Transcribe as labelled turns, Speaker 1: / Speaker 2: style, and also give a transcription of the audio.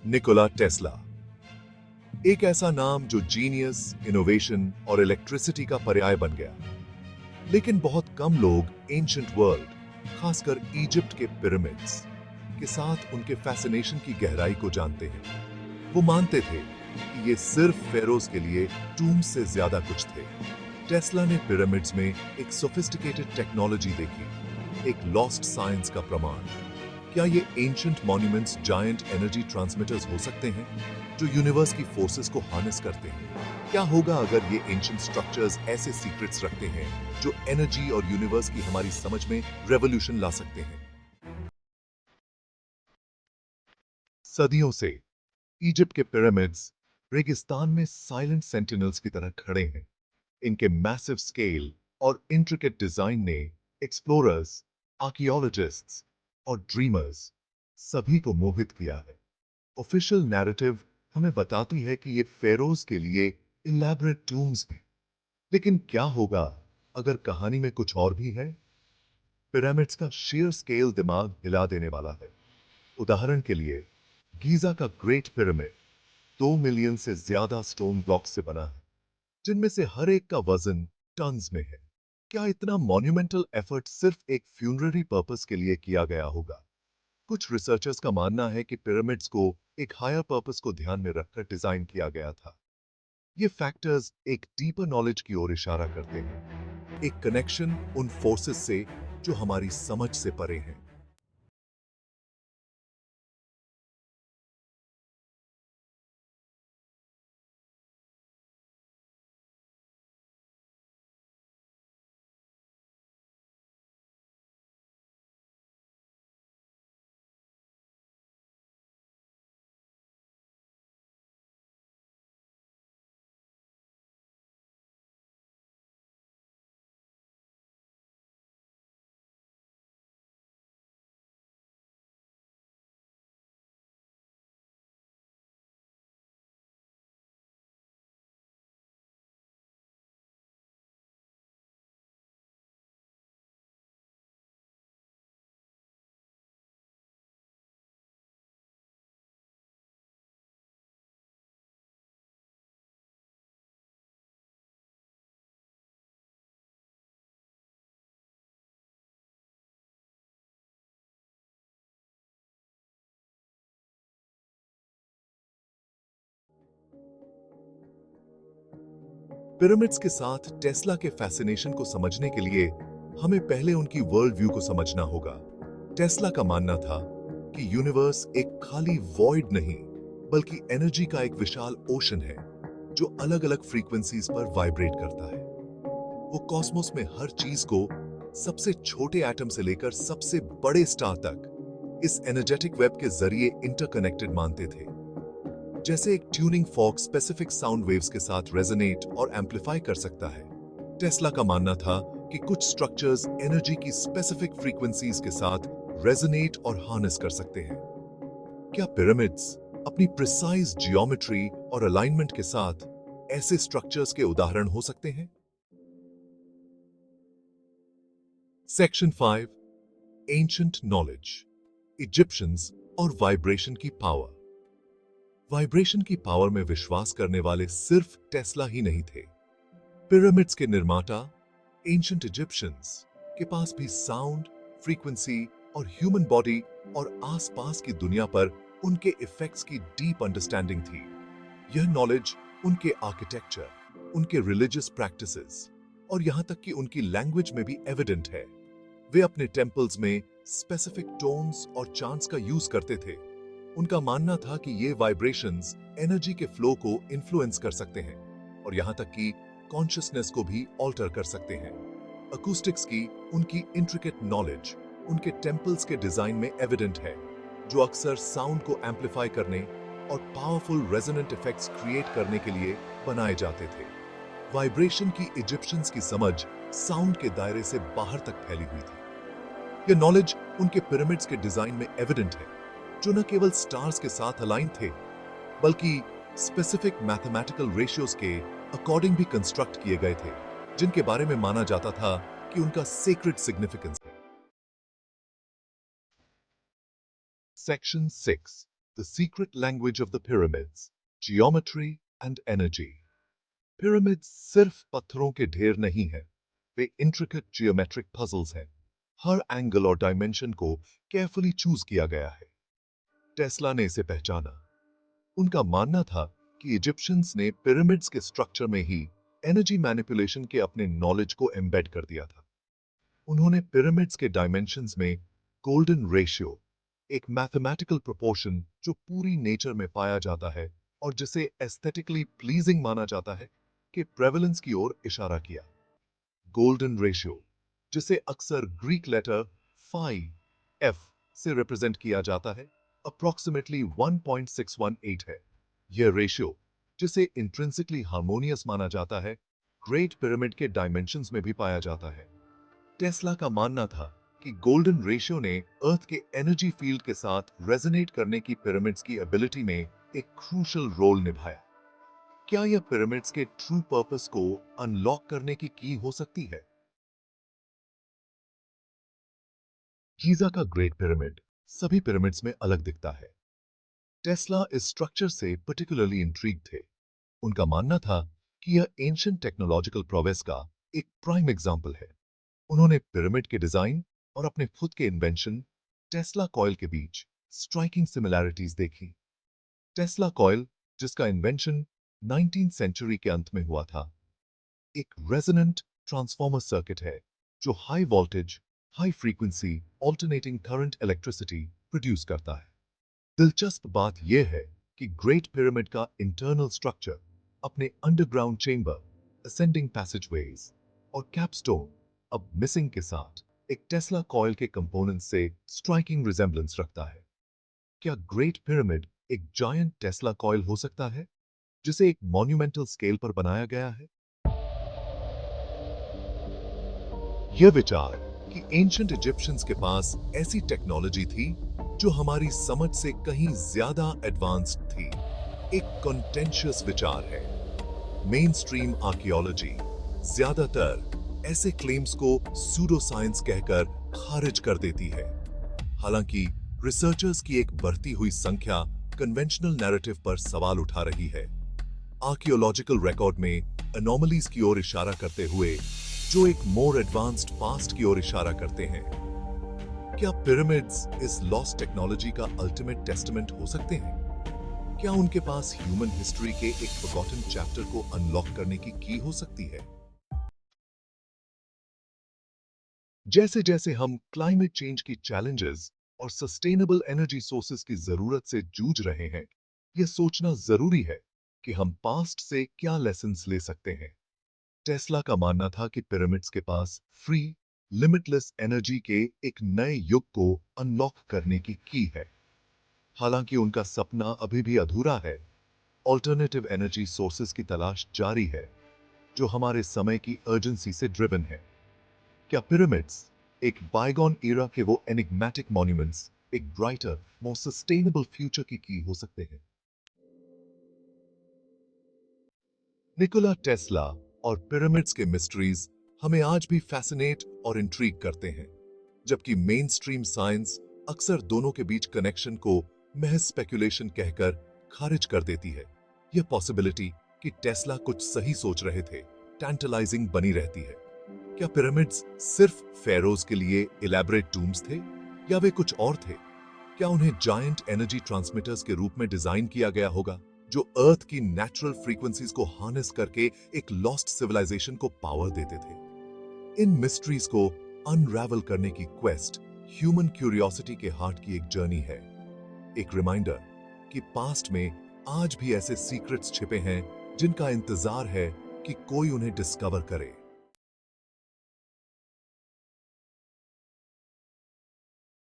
Speaker 1: Nikola Tesla. एक ऐसा नाम जो जीनियस, इनोवेशन और इलेक्ट्रिसिटी का पर्याय बन गया। लेकिन बहुत कम लोग एंशिएंट वर्ल्ड, खासकर इजिप्ट के पिरामिड्स के साथ उनके फैसिनेशन की गहराई को जानते हैं। वो मानते थे कि ये सिर्फ फेरोज के लिए टूम्स से ज्यादा कुछ थे। टेस्ला ने पिरामिड्स में एक सोफिस्टिकेटेड टेक्नोलॉजी देखी, एक लॉस्ट साइंस का प्रमाण। क्या ये ancient monuments giant energy transmitters हो सकते हैं जो यूनिवर्स की फोर्सेस को हार्नेस करते हैं? क्या होगा अगर ये एंशिएंट स्ट्रक्चर्स ऐसे सीक्रेट्स रखते हैं जो एनर्जी और यूनिवर्स की हमारी समझ में रेवोल्यूशन ला सकते हैं? सदियों से इजिप्ट के पिरामिड्स रेगिस्तान में साइलेंट सेंटिनल्स की तरह खड़े हैं। इनके मैसिव स्केल और इंट्रिकेट डिजाइन ने एक्सप्लोरर्स, आर्कियोलॉजिस्ट्स और ड्रीमर्स सभी को मोहित किया है। ऑफिशियल नैरेटिव हमें बताती है कि ये फेरोज के लिए इलैबोरेट टूम्स हैं। लेकिन क्या होगा अगर कहानी में कुछ और भी है? पिरामिड्स का शेयर स्केल दिमाग हिला देने वाला है। उदाहरण के लिए, गीजा का ग्रेट पिरामिड 2 मिलियन से ज्यादा स्टोन ब्लॉक्स से बना है, जिनमें से हर एक का वजन टन्स में है। क्या इतना मॉन्यूमेंटल एफर्ट सिर्फ एक फ्यूनररी पर्पस के लिए किया गया होगा? कुछ रिसर्चर्स का मानना है कि पिरामिड्स को एक हायर पर्पस को ध्यान में रखकर डिजाइन किया गया था। ये फैक्टर्स एक डीपर नॉलेज की ओर इशारा करते हैं, एक कनेक्शन उन फोर्सेस से जो हमारी समझ से परे हैं। पिरामिड्स के साथ टेस्ला के फैसिनेशन को समझने के लिए हमें पहले उनकी वर्ल्ड व्यू को समझना होगा। टेस्ला का मानना था कि यूनिवर्स एक खाली वॉइड नहीं, बल्कि एनर्जी का एक विशाल ओशन है जो अलग-अलग फ्रीक्वेंसीज पर वाइब्रेट करता है। वो कॉस्मोस में हर चीज को, सबसे छोटे एटम से लेकर सबसे बड़े स्टार तक, इस एनर्जेटिक वेब के जरिए इंटरकनेक्टेड मानते थे। जैसे एक tuning fork specific sound waves के साथ रेजोनेट और एम्पलीफाई कर सकता है, टेस्ला का मानना था कि कुछ स्ट्रक्चर्स एनर्जी की स्पेसिफिक फ्रीक्वेंसीज के साथ रेजोनेट और हार्नेस कर सकते हैं। क्या पिरामिड्स अपनी प्रिसाइज जियोमेट्री और अलाइनमेंट के साथ ऐसे स्ट्रक्चर्स के उदाहरण हो सकते हैं? सेक्शन 5, एंशिएंट नॉलेज, इजिप्शियंस और वाइब्रेशन की पावर। वाइब्रेशन की पावर में विश्वास करने वाले सिर्फ टेस्ला ही नहीं थे। पिरामिड्स के निर्माता, एंशिएंट इजिप्शियंस के पास भी साउंड, फ्रीक्वेंसी और ह्यूमन बॉडी और आसपास की दुनिया पर उनके इफेक्ट्स की डीप अंडरस्टैंडिंग थी। यह नॉलेज उनके आर्किटेक्चर, उनके रिलीजियस प्रैक्टिसेस और यहां तक कि उनकी लैंग्वेज में भी एविडेंट है। वे अपने टेंपल्स में स्पेसिफिक टोन्स और चांट्स का यूज करते थे। उनका मानना था कि ये वाइब्रेशंस एनर्जी के फ्लो को इन्फ्लुएंस कर सकते हैं और यहां तक कि कॉन्शियसनेस को भी ऑल्टर कर सकते हैं। अकूस्टिक्स की उनकी इंट्रिकेट नॉलेज उनके टेंपल्स के डिजाइन में एविडेंट है, जो अक्सर साउंड को एम्पलीफाई करने और पावरफुल रेजोनेंट इफेक्ट्स क्रिएट करने के लिए बनाए जाते थे। वाइब्रेशन की इजिप्शियंस की समझ साउंड के दायरे से बाहर तक फैली हुई थी। यह नॉलेज उनके पिरामिड्स के डिजाइन में एविडेंट है, जो न केवल स्टार्स के साथ अलाइन थे, बल्कि स्पेसिफिक मैथमेटिकल रेशियोज के अकॉर्डिंग भी कंस्ट्रक्ट किए गए थे, जिनके बारे में माना जाता था कि उनका सेक्रेड सिग्निफिकेंस है। Section 6, The secret language of the pyramids, geometry and energy. Pyramids सिर्फ पत्थरों के ढेर नहीं हैं, वे intricate geometric puzzles हैं। हर एंगल और डायमेंशन को केयरफुली चूज किया गया है। टेस्ला ने इसे पहचाना। उनका मानना था कि इजिप्शियंस ने पिरामिड्स के स्ट्रक्चर में ही एनर्जी मैनिपुलेशन के अपने नॉलेज को एम्बेड कर दिया था। उन्होंने पिरामिड्स के डायमेंशंस में गोल्डन रेशियो, एक मैथमेटिकल प्रोपोर्शन जो पूरी नेचर में पाया जाता है और जिसे एस्थेटिकली प्लीजिंग माना जाता है, के प्रेवलेंस की ओर इशारा किया। गोल्डन रेशियो, जिसे अक्सर ग्रीक लेटर फाई एफ से रिप्रेजेंट किया जाता है, अप्रोक्सीमेटली 1.618 है। यह रेशियो, जिसे इंट्रिंसिकली हार्मोनियस माना जाता है, ग्रेट पिरामिड के डायमेंशंस में भी पाया जाता है। टेस्ला का मानना था कि गोल्डन रेशियो ने अर्थ के एनर्जी फील्ड के साथ रेजोनेट करने की पिरामिड्स की एबिलिटी में एक क्रूशल रोल निभाया। क्या यह पिरामिड्स के ट्रू पर्पस को अनलॉक करने की हो सकती है? गीजा का ग्रेट पिरामिड सभी पिरामिड्स में अलग दिखता है। टेस्ला इस स्ट्रक्चर से पर्टिकुलरली इंट्रीग्ड थे। उनका मानना था कि यह एंशिएंट टेक्नोलॉजिकल प्रोग्रेस का एक प्राइम एग्जाम्पल है। उन्होंने पिरामिड के डिजाइन और अपने खुद के इन्वेंशन टेस्ला कॉइल के बीच स्ट्राइकिंग सिमिलैरिटीज देखी। टेस्ला कॉइल, जिसका इन्वेंशन 19th सेंचुरी के अंत में हुआ था, एक रेजोनेंट ट्रांसफॉर्मर सर्किट है जो high voltage, high frequency alternating current electricity produce करता है। दिलचस्प बात यह है कि ग्रेट पिरामिड का इंटरनल स्ट्रक्चर अपने अंडरग्राउंड चेंबर, असेंडिंग पैसेजवेज और कैपस्टोन अब मिसिंग के साथ एक टेस्ला कॉइल के कंपोनेंट से स्ट्राइकिंग रिजेंबलेंस रखता है। क्या ग्रेट पिरामिड एक जायंट टेस्ला कॉइल हो सकता है, जिसे एक मॉन्यूमेंटल स्केल पर बनाया गया है? यह विचार कि एंशिएंट इजिप्शियंस के पास ऐसी टेक्नोलॉजी थी जो हमारी समझ से कहीं ज्यादा एडवांस्ड थी, एक कॉन्टेंशियस विचार है। मेन स्ट्रीम आर्कियोलॉजी ज्यादातर ऐसे क्लेम्स को सूडो साइंस कहकर खारिज कर देती है। हालांकि रिसर्चर्स की एक बढ़ती हुई संख्या कन्वेंशनल नैरेटिव पर सवाल उठा रही है। आर्कियोलॉजिकल रिकॉर्ड में अनोमलीज की ओर इशारा करते हुए जो एक मोर एडवांस्ड पास्ट की ओर इशारा करते हैं। क्या पिरामिड्स इस लॉस्ट टेक्नोलॉजी का अल्टीमेट टेस्टामेंट हो सकते हैं? क्या उनके पास ह्यूमन हिस्ट्री के एक फॉरगॉटन चैप्टर को अनलॉक करने की हो सकती है? जैसे जैसे हम क्लाइमेट चेंज की चैलेंजेस और सस्टेनेबल एनर्जी सोर्सेज की जरूरत से जूझ रहे हैं, यह सोचना जरूरी है कि हम पास्ट से क्या लेसन्स ले सकते हैं। टेस्ला का मानना था कि पिरामिड्स के पास फ्री, लिमिटलेस एनर्जी के एक नए युग को अनलॉक करने की है। हालांकि उनका सपना अभी भी अधूरा है। ऑल्टरनेटिव एनर्जी सोर्सेज की तलाश जारी है, जो हमारे समय की अर्जेंसी से ड्रिवन है। क्या पिरामिड्स एक बायगॉन एरा के वो एनिग्मेटिक मॉन्यूमेंट्स एक ब्राइटर, मोर सस्टेनेबल फ्यूचर की हो सकते हैं? निकोला टेस्ला और पिरामिड्स के मिस्ट्रीज हमें आज भी फैसिनेट और इंट्रीग करते हैं, जबकि मेन स्ट्रीम साइंस अक्सर दोनों के बीच कनेक्शन को महज स्पेकुलेशन कहकर खारिज कर देती है। यह पॉसिबिलिटी कि टेस्ला कुछ सही सोच रहे थे टैंटलाइजिंग बनी रहती है। क्या पिरामिड्स सिर्फ फेरोज के लिए इलैबोरेट टूम्स थे, या वे कुछ और थे? क्या उन्हें जायंट एनर्जी ट्रांसमिटर्स के रूप में डिजाइन किया गया होगा, जो अर्थ की नेचुरल फ्रीक्वेंसीज को हार्नेस करके एक लॉस्ट सिविलाइजेशन को पावर देते थे? इन मिस्ट्रीज को अनरैवल करने की क्वेस्ट ह्यूमन क्यूरियोसिटी के हार्ट की एक जर्नी है, एक रिमाइंडर कि पास्ट में आज भी ऐसे सीक्रेट्स छिपे हैं जिनका इंतजार है कि कोई उन्हें डिस्कवर करे।